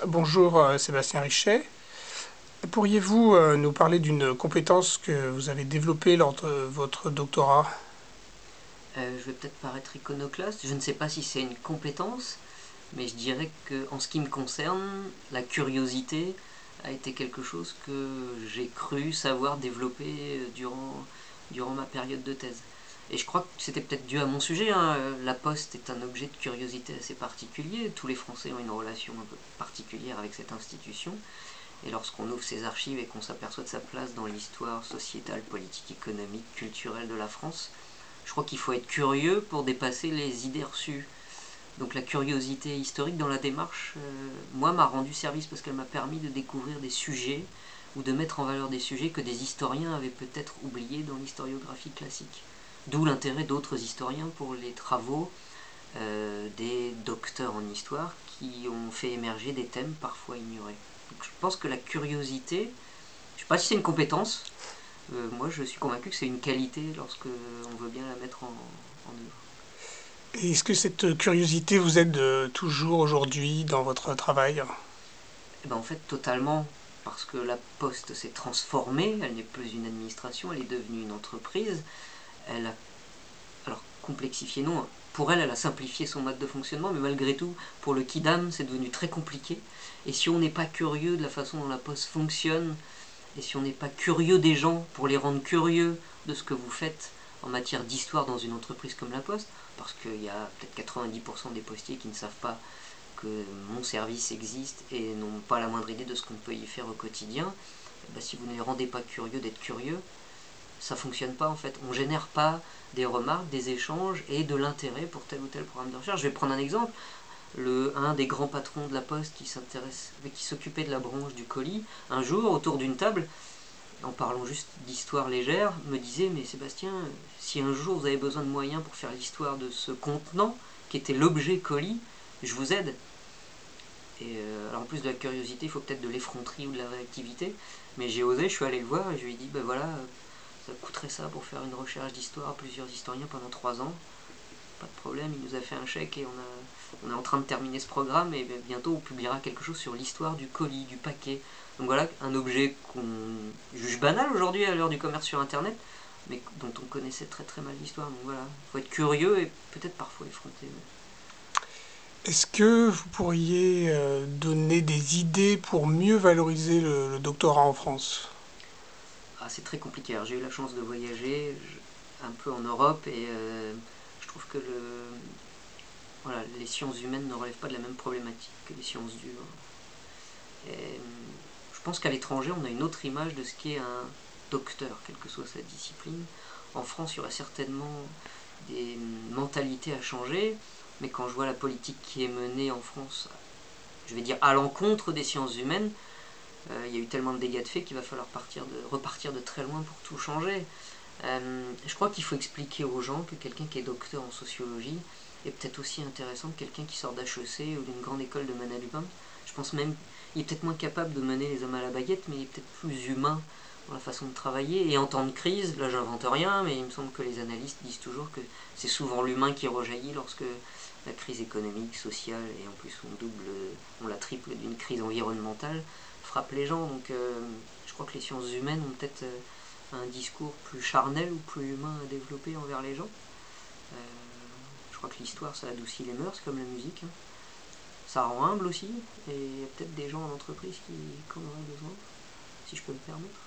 Bonjour Sébastien Richet. Pourriez-vous nous parler d'une compétence que vous avez développée lors de votre doctorat? Je vais peut-être paraître iconoclaste, je ne sais pas si c'est une compétence, mais je dirais que en ce qui me concerne, la curiosité a été quelque chose que j'ai cru savoir développer durant ma période de thèse. Et je crois que c'était peut-être dû à mon sujet, hein. La Poste est un objet de curiosité assez particulier. Tous les Français ont une relation un peu particulière avec cette institution. Et lorsqu'on ouvre ses archives et qu'on s'aperçoit de sa place dans l'histoire sociétale, politique, économique, culturelle de la France, je crois qu'il faut être curieux pour dépasser les idées reçues. Donc la curiosité historique dans la démarche, moi, m'a rendu service parce qu'elle m'a permis de découvrir des sujets ou de mettre en valeur des sujets que des historiens avaient peut-être oubliés dans l'historiographie classique. D'où l'intérêt d'autres historiens pour les travaux des docteurs en histoire qui ont fait émerger des thèmes parfois ignorés. Donc je pense que la curiosité, je ne sais pas si c'est une compétence, moi je suis convaincu que c'est une qualité lorsque on veut bien la mettre en œuvre. Et est-ce que cette curiosité vous aide toujours aujourd'hui dans votre travail? Et ben en fait totalement, parce que la Poste s'est transformée, elle n'est plus une administration, elle est devenue une entreprise, elle a, alors complexifié non, pour elle elle a simplifié son mode de fonctionnement, mais malgré tout, pour le Kidam c'est devenu très compliqué, et si on n'est pas curieux de la façon dont la Poste fonctionne, et si on n'est pas curieux des gens pour les rendre curieux de ce que vous faites en matière d'histoire dans une entreprise comme la Poste, parce qu'il y a peut-être 90% des postiers qui ne savent pas que mon service existe et n'ont pas la moindre idée de ce qu'on peut y faire au quotidien, et ben, si vous ne les rendez pas curieux d'être curieux, ça ne fonctionne pas en fait. On ne génère pas des remarques, des échanges et de l'intérêt pour tel ou tel programme de recherche. Je vais prendre un exemple. Un des grands patrons de la Poste qui s'occupait de la branche du colis, un jour, autour d'une table, en parlant juste d'histoire légère, me disait: mais Sébastien, si un jour vous avez besoin de moyens pour faire l'histoire de ce contenant qui était l'objet colis, je vous aide. Et alors en plus de la curiosité, il faut peut-être de l'effronterie ou de la réactivité, mais j'ai osé, je suis allé le voir et je lui ai dit: ben voilà, ça coûterait ça pour faire une recherche d'histoire à plusieurs historiens pendant 3 ans. Pas de problème, il nous a fait un chèque et on est en train de terminer ce programme et bientôt on publiera quelque chose sur l'histoire du colis, du paquet. Donc voilà, un objet qu'on juge banal aujourd'hui à l'heure du commerce sur internet, mais dont on connaissait très très mal l'histoire. Donc voilà, il faut être curieux et peut-être parfois effronté. Est-ce que vous pourriez donner des idées pour mieux valoriser le doctorat en France? Ah, c'est très compliqué. Alors, j'ai eu la chance de voyager un peu en Europe et je trouve que voilà, les sciences humaines ne relèvent pas de la même problématique que les sciences dures. Et, je pense qu'à l'étranger, on a une autre image de ce qu'est un docteur, quelle que soit sa discipline. En France, il y aurait certainement des mentalités à changer, mais quand je vois la politique qui est menée en France, je vais dire à l'encontre des sciences humaines, il y a eu tellement de dégâts de fait qu'il va falloir repartir de très loin pour tout changer. Je crois qu'il faut expliquer aux gens que quelqu'un qui est docteur en sociologie est peut-être aussi intéressant que quelqu'un qui sort d'HEC ou d'une grande école de management. Je pense même qu'il est peut-être moins capable de mener les hommes à la baguette, mais il est peut-être plus humain dans la façon de travailler. Et en temps de crise, là j'invente rien, mais il me semble que les analystes disent toujours que c'est souvent l'humain qui rejaillit lorsque la crise économique, sociale, et en plus on la triple d'une crise environnementale, frappe les gens. Donc je crois que les sciences humaines ont peut-être un discours plus charnel ou plus humain à développer envers les gens. Euh, je crois que l'histoire, ça adoucit les mœurs, comme la musique, hein. Ça rend humble aussi, et il y a peut-être des gens en entreprise qui en auraient besoin, si je peux me permettre.